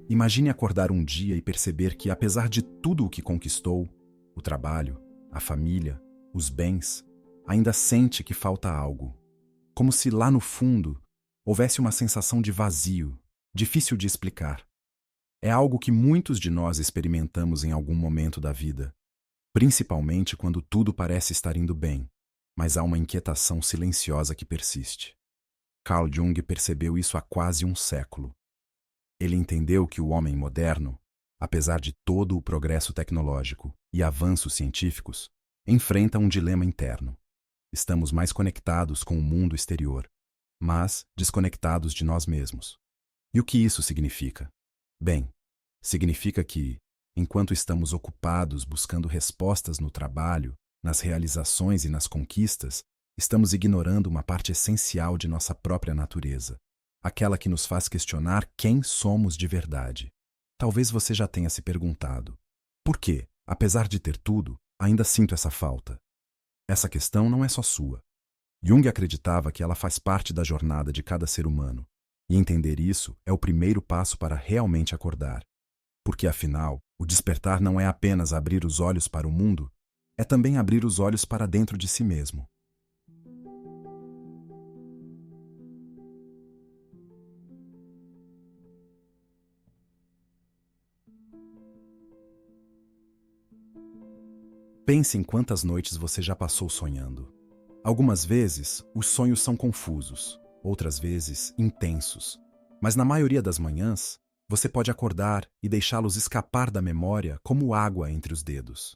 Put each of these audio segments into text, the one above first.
Imagine acordar um dia e perceber que, apesar de tudo o que conquistou, o trabalho, a família, os bens, ainda sente que falta algo. Como se lá no fundo houvesse uma sensação de vazio, difícil de explicar. É algo que muitos de nós experimentamos em algum momento da vida, principalmente quando tudo parece estar indo bem, mas há uma inquietação silenciosa que persiste. Carl Jung percebeu isso há quase um século. Ele entendeu que o homem moderno, apesar de todo o progresso tecnológico e avanços científicos, enfrenta um dilema interno. Estamos mais conectados com o mundo exterior, mas desconectados de nós mesmos. E o que isso significa? Bem, significa que, enquanto estamos ocupados buscando respostas no trabalho, nas realizações e nas conquistas, estamos ignorando uma parte essencial de nossa própria natureza, aquela que nos faz questionar quem somos de verdade. Talvez você já tenha se perguntado: por que, apesar de ter tudo, ainda sinto essa falta? Essa questão não é só sua. Jung acreditava que ela faz parte da jornada de cada ser humano, e entender isso é o primeiro passo para realmente acordar. Porque, afinal, o despertar não é apenas abrir os olhos para o mundo, é também abrir os olhos para dentro de si mesmo. Pense em quantas noites você já passou sonhando. Algumas vezes, os sonhos são confusos, outras vezes, intensos. Mas na maioria das manhãs, você pode acordar e deixá-los escapar da memória como água entre os dedos.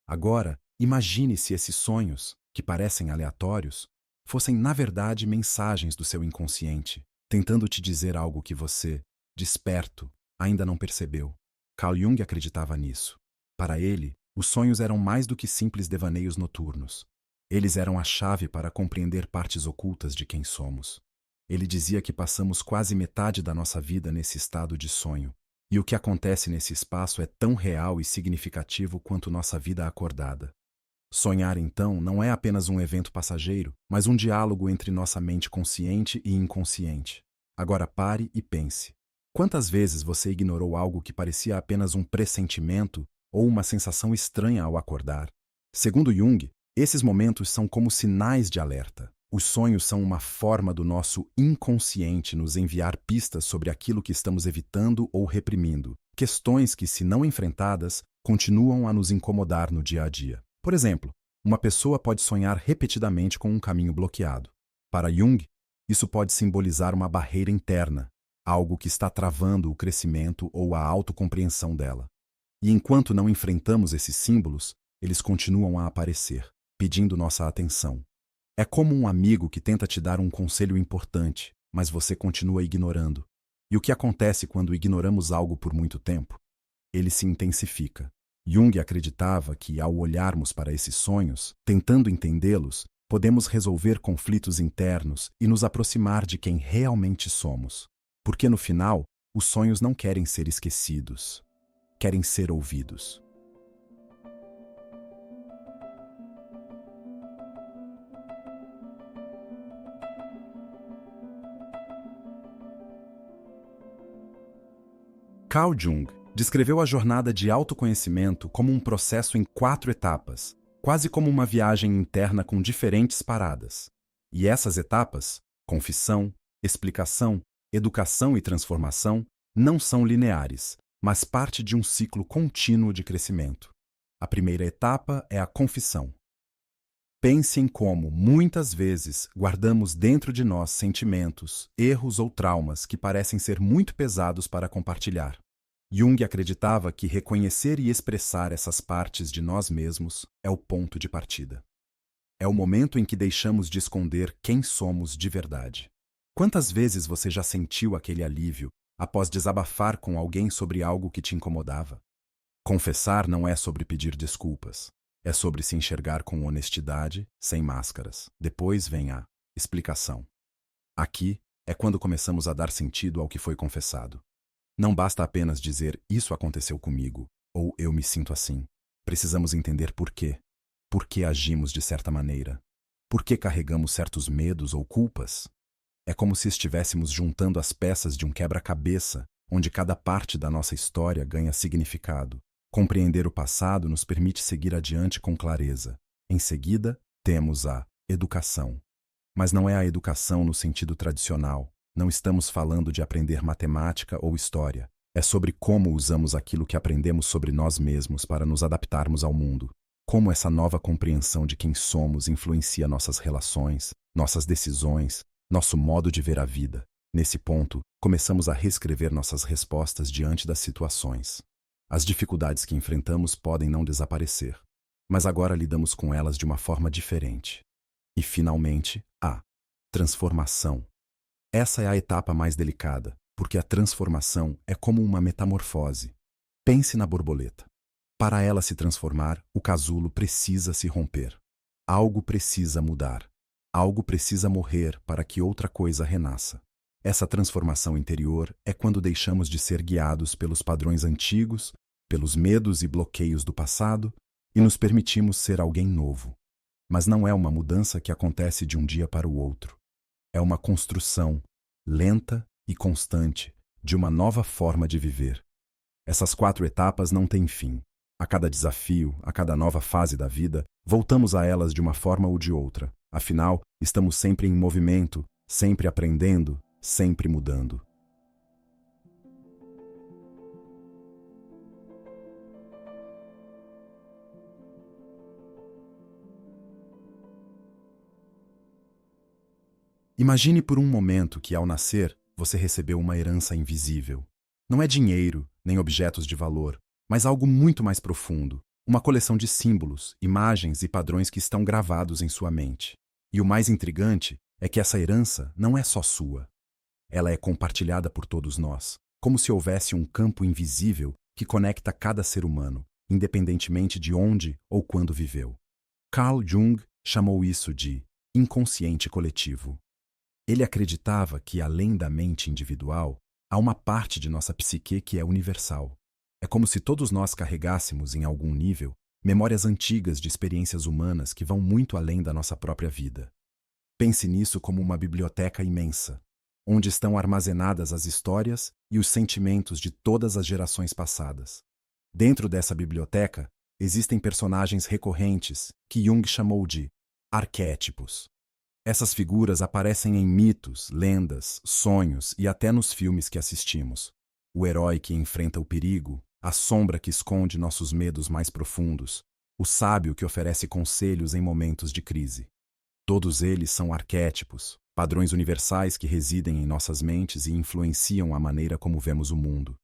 Agora, imagine se esses sonhos, que parecem aleatórios, fossem na verdade mensagens do seu inconsciente, tentando te dizer algo que você, desperto, ainda não percebeu. Carl Jung acreditava nisso. Para ele, os sonhos eram mais do que simples devaneios noturnos. Eles eram a chave para compreender partes ocultas de quem somos. Ele dizia que passamos quase metade da nossa vida nesse estado de sonho, e o que acontece nesse espaço é tão real e significativo quanto nossa vida acordada. Sonhar, então, não é apenas um evento passageiro, mas um diálogo entre nossa mente consciente e inconsciente. Agora pare e pense. Quantas vezes você ignorou algo que parecia apenas um pressentimento ou uma sensação estranha ao acordar? Segundo Jung, esses momentos são como sinais de alerta. Os sonhos são uma forma do nosso inconsciente nos enviar pistas sobre aquilo que estamos evitando ou reprimindo, questões que, se não enfrentadas, continuam a nos incomodar no dia a dia. Por exemplo, uma pessoa pode sonhar repetidamente com um caminho bloqueado. Para Jung, isso pode simbolizar uma barreira interna, algo que está travando o crescimento ou a autocompreensão dela. E enquanto não enfrentamos esses símbolos, eles continuam a aparecer, pedindo nossa atenção. É como um amigo que tenta te dar um conselho importante, mas você continua ignorando. E o que acontece quando ignoramos algo por muito tempo? Ele se intensifica. Jung acreditava que, ao olharmos para esses sonhos, tentando entendê-los, podemos resolver conflitos internos e nos aproximar de quem realmente somos. Porque, no final, os sonhos não querem ser esquecidos, querem ser ouvidos. Carl Jung descreveu a jornada de autoconhecimento como um processo em 4 etapas, quase como uma viagem interna com diferentes paradas. E essas etapas, confissão, explicação, educação e transformação, não são lineares, mas parte de um ciclo contínuo de crescimento. A primeira etapa é a confissão. Pense em como, muitas vezes, guardamos dentro de nós sentimentos, erros ou traumas que parecem ser muito pesados para compartilhar. Jung acreditava que reconhecer e expressar essas partes de nós mesmos é o ponto de partida. É o momento em que deixamos de esconder quem somos de verdade. Quantas vezes você já sentiu aquele alívio após desabafar com alguém sobre algo que te incomodava? Confessar não é sobre pedir desculpas. É sobre se enxergar com honestidade, sem máscaras. Depois vem a explicação. Aqui é quando começamos a dar sentido ao que foi confessado. Não basta apenas dizer isso aconteceu comigo ou eu me sinto assim. Precisamos entender por quê. Por que agimos de certa maneira? Por que carregamos certos medos ou culpas? É como se estivéssemos juntando as peças de um quebra-cabeça, onde cada parte da nossa história ganha significado. Compreender o passado nos permite seguir adiante com clareza. Em seguida, temos a educação. Mas não é a educação no sentido tradicional. Não estamos falando de aprender matemática ou história. É sobre como usamos aquilo que aprendemos sobre nós mesmos para nos adaptarmos ao mundo. Como essa nova compreensão de quem somos influencia nossas relações, nossas decisões, nosso modo de ver a vida. Nesse ponto, começamos a reescrever nossas respostas diante das situações. As dificuldades que enfrentamos podem não desaparecer, mas agora lidamos com elas de uma forma diferente. E, finalmente, a transformação. Essa é a etapa mais delicada, porque a transformação é como uma metamorfose. Pense na borboleta. Para ela se transformar, o casulo precisa se romper. Algo precisa mudar. Algo precisa morrer para que outra coisa renasça. Essa transformação interior é quando deixamos de ser guiados pelos padrões antigos, pelos medos e bloqueios do passado, e nos permitimos ser alguém novo. Mas não é uma mudança que acontece de um dia para o outro. É uma construção, lenta e constante, de uma nova forma de viver. Essas 4 etapas não têm fim. A cada desafio, a cada nova fase da vida, voltamos a elas de uma forma ou de outra. Afinal, estamos sempre em movimento, sempre aprendendo, sempre mudando. Imagine por um momento que, ao nascer, você recebeu uma herança invisível. Não é dinheiro, nem objetos de valor, mas algo muito mais profundo. Uma coleção de símbolos, imagens e padrões que estão gravados em sua mente. E o mais intrigante é que essa herança não é só sua. Ela é compartilhada por todos nós, como se houvesse um campo invisível que conecta cada ser humano, independentemente de onde ou quando viveu. Carl Jung chamou isso de inconsciente coletivo. Ele acreditava que, além da mente individual, há uma parte de nossa psique que é universal. É como se todos nós carregássemos, em algum nível, memórias antigas de experiências humanas que vão muito além da nossa própria vida. Pense nisso como uma biblioteca imensa, onde estão armazenadas as histórias e os sentimentos de todas as gerações passadas. Dentro dessa biblioteca, existem personagens recorrentes que Jung chamou de arquétipos. Essas figuras aparecem em mitos, lendas, sonhos e até nos filmes que assistimos. O herói que enfrenta o perigo, a sombra que esconde nossos medos mais profundos, o sábio que oferece conselhos em momentos de crise. Todos eles são arquétipos, padrões universais que residem em nossas mentes e influenciam a maneira como vemos o mundo.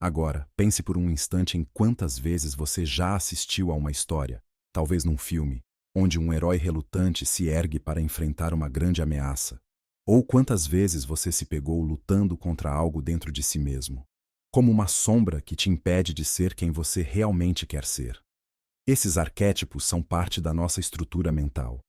Agora, pense por um instante em quantas vezes você já assistiu a uma história, talvez num filme, onde um herói relutante se ergue para enfrentar uma grande ameaça. Ou quantas vezes você se pegou lutando contra algo dentro de si mesmo, como uma sombra que te impede de ser quem você realmente quer ser. Esses arquétipos são parte da nossa estrutura mental.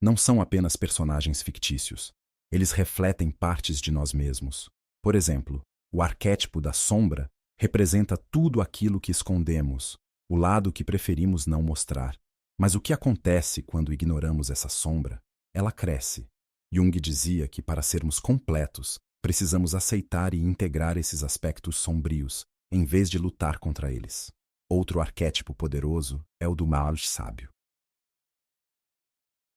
Não são apenas personagens fictícios. Eles refletem partes de nós mesmos. Por exemplo, o arquétipo da sombra representa tudo aquilo que escondemos, o lado que preferimos não mostrar. Mas o que acontece quando ignoramos essa sombra? Ela cresce. Jung dizia que, para sermos completos, precisamos aceitar e integrar esses aspectos sombrios, em vez de lutar contra eles. Outro arquétipo poderoso é o do Mage sábio.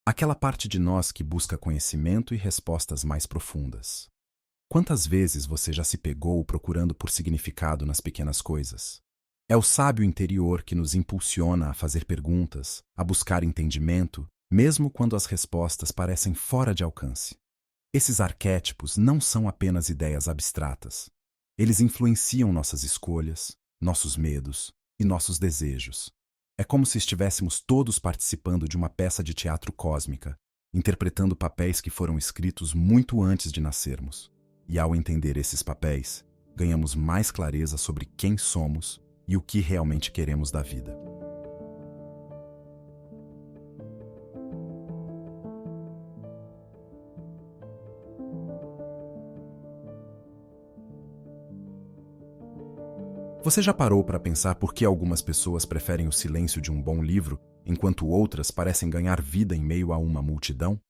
Aquela parte de nós que busca conhecimento e respostas mais profundas. Quantas vezes você já se pegou procurando por significado nas pequenas coisas? É o sábio interior que nos impulsiona a fazer perguntas, a buscar entendimento, mesmo quando as respostas parecem fora de alcance. Esses arquétipos não são apenas ideias abstratas. Eles influenciam nossas escolhas, nossos medos e nossos desejos. É como se estivéssemos todos participando de uma peça de teatro cósmica, interpretando papéis que foram escritos muito antes de nascermos. E ao entender esses papéis, ganhamos mais clareza sobre quem somos e o que realmente queremos da vida. Você já parou para pensar por que algumas pessoas preferem o silêncio de um bom livro, enquanto outras parecem ganhar vida em meio a uma multidão?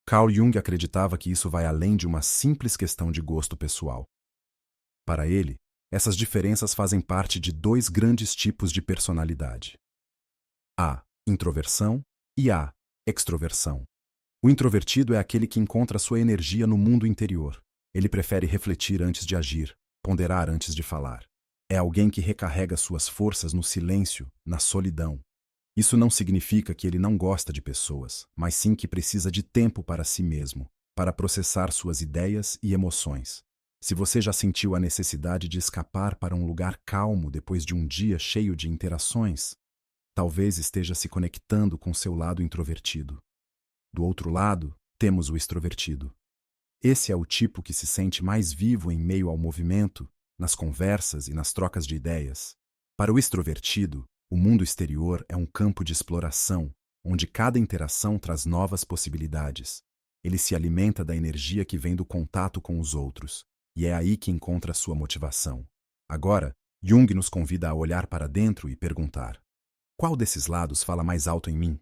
Carl Jung acreditava que isso vai além de uma simples questão de gosto pessoal. Para ele, essas diferenças fazem parte de dois grandes tipos de personalidade: a introversão e a extroversão. O introvertido é aquele que encontra sua energia no mundo interior. Ele prefere refletir antes de agir, ponderar antes de falar. É alguém que recarrega suas forças no silêncio, na solidão. Isso não significa que ele não gosta de pessoas, mas sim que precisa de tempo para si mesmo, para processar suas ideias e emoções. Se você já sentiu a necessidade de escapar para um lugar calmo depois de um dia cheio de interações, talvez esteja se conectando com seu lado introvertido. Do outro lado, temos o extrovertido. Esse é o tipo que se sente mais vivo em meio ao movimento, nas conversas e nas trocas de ideias. Para o extrovertido, o mundo exterior é um campo de exploração, onde cada interação traz novas possibilidades. Ele se alimenta da energia que vem do contato com os outros, e é aí que encontra sua motivação. Agora, Jung nos convida a olhar para dentro e perguntar: qual desses lados fala mais alto em mim?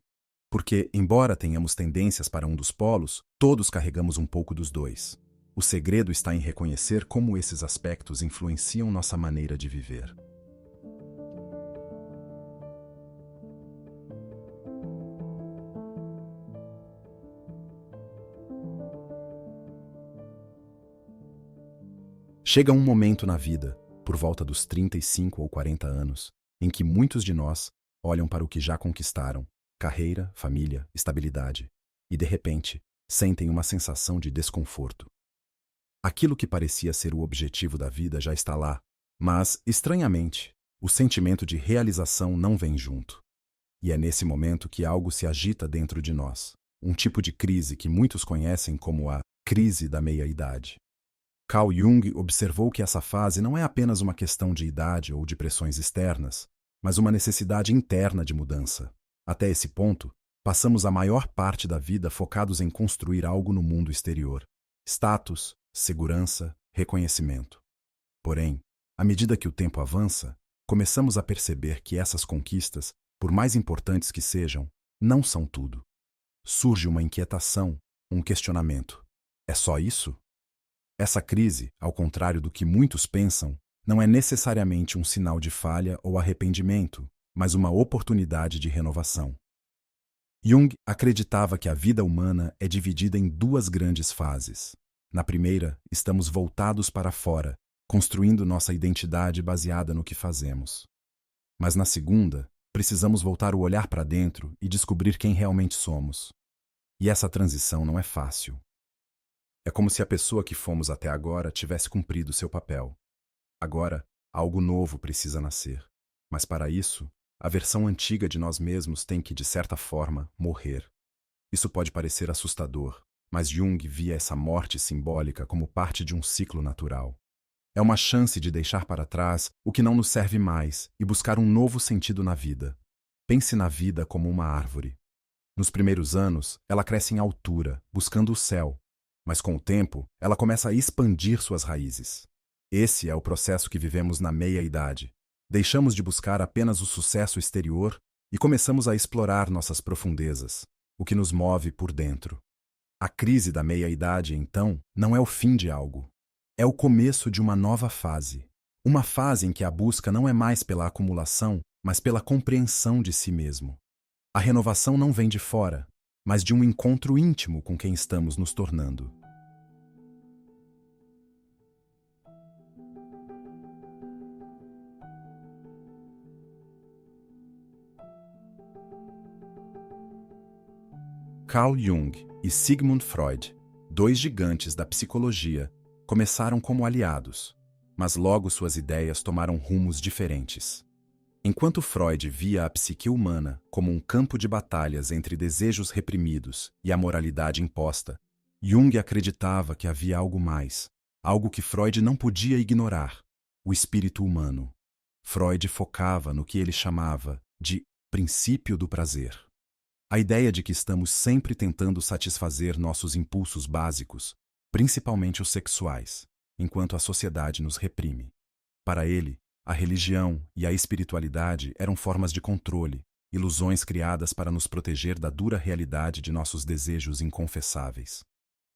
Porque, embora tenhamos tendências para um dos polos, todos carregamos um pouco dos dois. O segredo está em reconhecer como esses aspectos influenciam nossa maneira de viver. Chega um momento na vida, por volta dos 35 ou 40 anos, em que muitos de nós olham para o que já conquistaram: carreira, família, estabilidade, e de repente sentem uma sensação de desconforto. Aquilo que parecia ser o objetivo da vida já está lá, mas, estranhamente, o sentimento de realização não vem junto. E é nesse momento que algo se agita dentro de nós, um tipo de crise que muitos conhecem como a crise da meia-idade. Carl Jung observou que essa fase não é apenas uma questão de idade ou de pressões externas, mas uma necessidade interna de mudança. Até esse ponto, passamos a maior parte da vida focados em construir algo no mundo exterior: status, segurança, reconhecimento. Porém, à medida que o tempo avança, começamos a perceber que essas conquistas, por mais importantes que sejam, não são tudo. Surge uma inquietação, um questionamento: é só isso? Essa crise, ao contrário do que muitos pensam, não é necessariamente um sinal de falha ou arrependimento, mas uma oportunidade de renovação. Jung acreditava que a vida humana é dividida em duas grandes fases. Na primeira, estamos voltados para fora, construindo nossa identidade baseada no que fazemos. Mas na segunda, precisamos voltar o olhar para dentro e descobrir quem realmente somos. E essa transição não é fácil. É como se a pessoa que fomos até agora tivesse cumprido seu papel. Agora, algo novo precisa nascer. Mas para isso, a versão antiga de nós mesmos tem que, de certa forma, morrer. Isso pode parecer assustador, mas Jung via essa morte simbólica como parte de um ciclo natural. É uma chance de deixar para trás o que não nos serve mais e buscar um novo sentido na vida. Pense na vida como uma árvore. Nos primeiros anos, ela cresce em altura, buscando o céu, mas com o tempo, ela começa a expandir suas raízes. Esse é o processo que vivemos na meia-idade. Deixamos de buscar apenas o sucesso exterior e começamos a explorar nossas profundezas, o que nos move por dentro. A crise da meia-idade, então, não é o fim de algo. É o começo de uma nova fase. Uma fase em que a busca não é mais pela acumulação, mas pela compreensão de si mesmo. A renovação não vem de fora, mas de um encontro íntimo com quem estamos nos tornando. Carl Jung e Sigmund Freud, dois gigantes da psicologia, começaram como aliados, mas logo suas ideias tomaram rumos diferentes. Enquanto Freud via a psique humana como um campo de batalhas entre desejos reprimidos e a moralidade imposta, Jung acreditava que havia algo mais, algo que Freud não podia ignorar: o espírito humano. Freud focava no que ele chamava de princípio do prazer. A ideia de que estamos sempre tentando satisfazer nossos impulsos básicos, principalmente os sexuais, enquanto a sociedade nos reprime. Para ele, a religião e a espiritualidade eram formas de controle, ilusões criadas para nos proteger da dura realidade de nossos desejos inconfessáveis.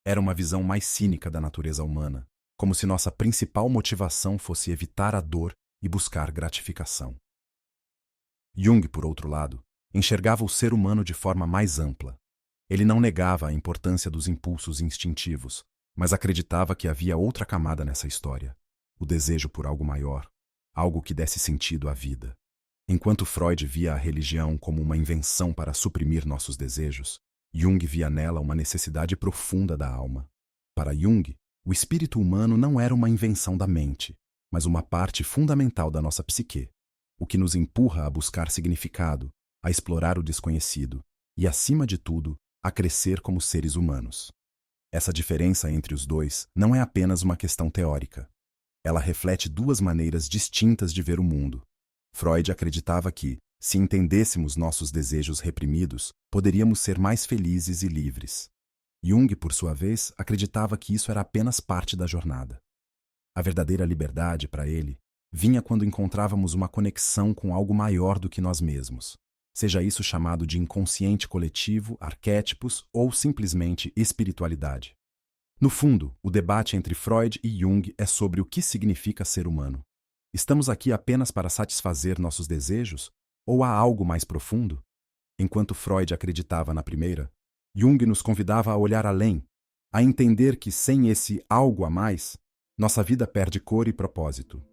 Era uma visão mais cínica da natureza humana, como se nossa principal motivação fosse evitar a dor e buscar gratificação. Jung, por outro lado, enxergava o ser humano de forma mais ampla. Ele não negava a importância dos impulsos instintivos, mas acreditava que havia outra camada nessa história, o desejo por algo maior, algo que desse sentido à vida. Enquanto Freud via a religião como uma invenção para suprimir nossos desejos, Jung via nela uma necessidade profunda da alma. Para Jung, o espírito humano não era uma invenção da mente, mas uma parte fundamental da nossa psique, o que nos empurra a buscar significado, a explorar o desconhecido e, acima de tudo, a crescer como seres humanos. Essa diferença entre os dois não é apenas uma questão teórica. Ela reflete duas maneiras distintas de ver o mundo. Freud acreditava que, se entendêssemos nossos desejos reprimidos, poderíamos ser mais felizes e livres. Jung, por sua vez, acreditava que isso era apenas parte da jornada. A verdadeira liberdade, para ele, vinha quando encontrávamos uma conexão com algo maior do que nós mesmos, seja isso chamado de inconsciente coletivo, arquétipos ou simplesmente espiritualidade. No fundo, o debate entre Freud e Jung é sobre o que significa ser humano. Estamos aqui apenas para satisfazer nossos desejos? Ou há algo mais profundo? Enquanto Freud acreditava na primeira, Jung nos convidava a olhar além, a entender que sem esse algo a mais, nossa vida perde cor e propósito.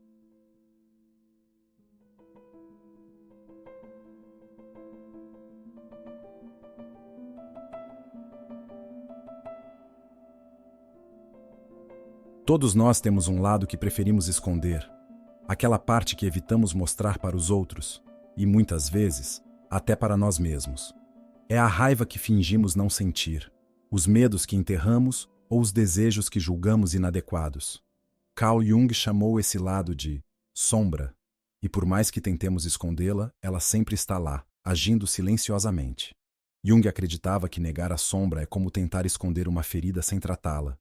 Todos nós temos um lado que preferimos esconder, aquela parte que evitamos mostrar para os outros, e muitas vezes, até para nós mesmos. É a raiva que fingimos não sentir, os medos que enterramos ou os desejos que julgamos inadequados. Carl Jung chamou esse lado de sombra, e por mais que tentemos escondê-la, ela sempre está lá, agindo silenciosamente. Jung acreditava que negar a sombra é como tentar esconder uma ferida sem tratá-la.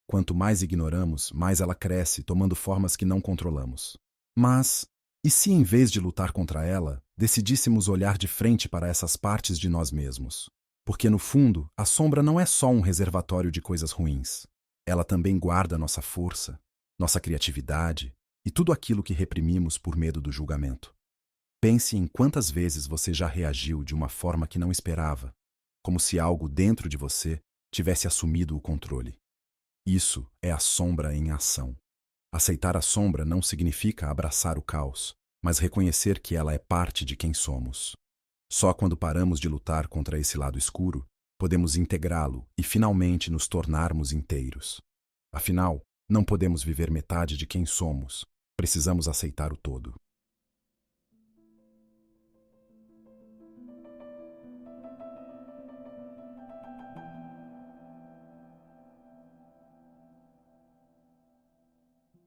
Quanto mais ignoramos, mais ela cresce, tomando formas que não controlamos. Mas, e se em vez de lutar contra ela, decidíssemos olhar de frente para essas partes de nós mesmos? Porque, no fundo, a sombra não é só um reservatório de coisas ruins. Ela também guarda nossa força, nossa criatividade e tudo aquilo que reprimimos por medo do julgamento. Pense em quantas vezes você já reagiu de uma forma que não esperava, como se algo dentro de você tivesse assumido o controle. Isso é a sombra em ação. Aceitar a sombra não significa abraçar o caos, mas reconhecer que ela é parte de quem somos. Só quando paramos de lutar contra esse lado escuro, podemos integrá-lo e finalmente nos tornarmos inteiros. Afinal, não podemos viver metade de quem somos, precisamos aceitar o todo.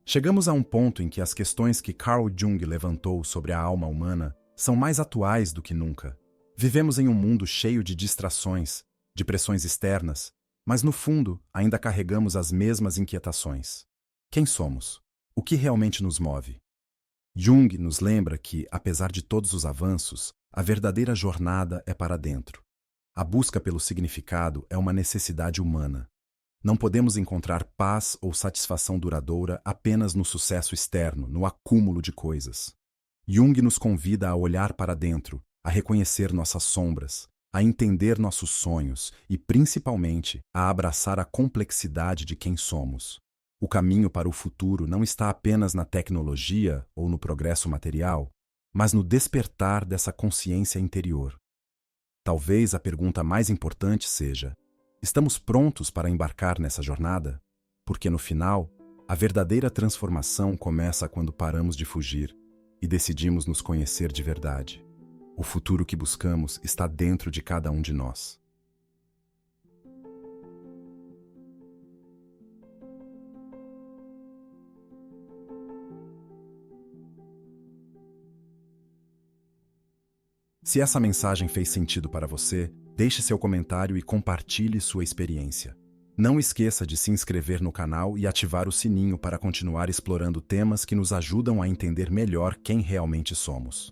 Chegamos a um ponto em que as questões que Carl Jung levantou sobre a alma humana são mais atuais do que nunca. Vivemos em um mundo cheio de distrações, de pressões externas, mas no fundo ainda carregamos as mesmas inquietações. Quem somos? O que realmente nos move? Jung nos lembra que, apesar de todos os avanços, a verdadeira jornada é para dentro. A busca pelo significado é uma necessidade humana. Não podemos encontrar paz ou satisfação duradoura apenas no sucesso externo, no acúmulo de coisas. Jung nos convida a olhar para dentro, a reconhecer nossas sombras, a entender nossos sonhos e, principalmente, a abraçar a complexidade de quem somos. O caminho para o futuro não está apenas na tecnologia ou no progresso material, mas no despertar dessa consciência interior. Talvez a pergunta mais importante seja: estamos prontos para embarcar nessa jornada? Porque no final, a verdadeira transformação começa quando paramos de fugir e decidimos nos conhecer de verdade. O futuro que buscamos está dentro de cada um de nós. Se essa mensagem fez sentido para você, deixe seu comentário e compartilhe sua experiência. Não esqueça de se inscrever no canal e ativar o sininho para continuar explorando temas que nos ajudam a entender melhor quem realmente somos.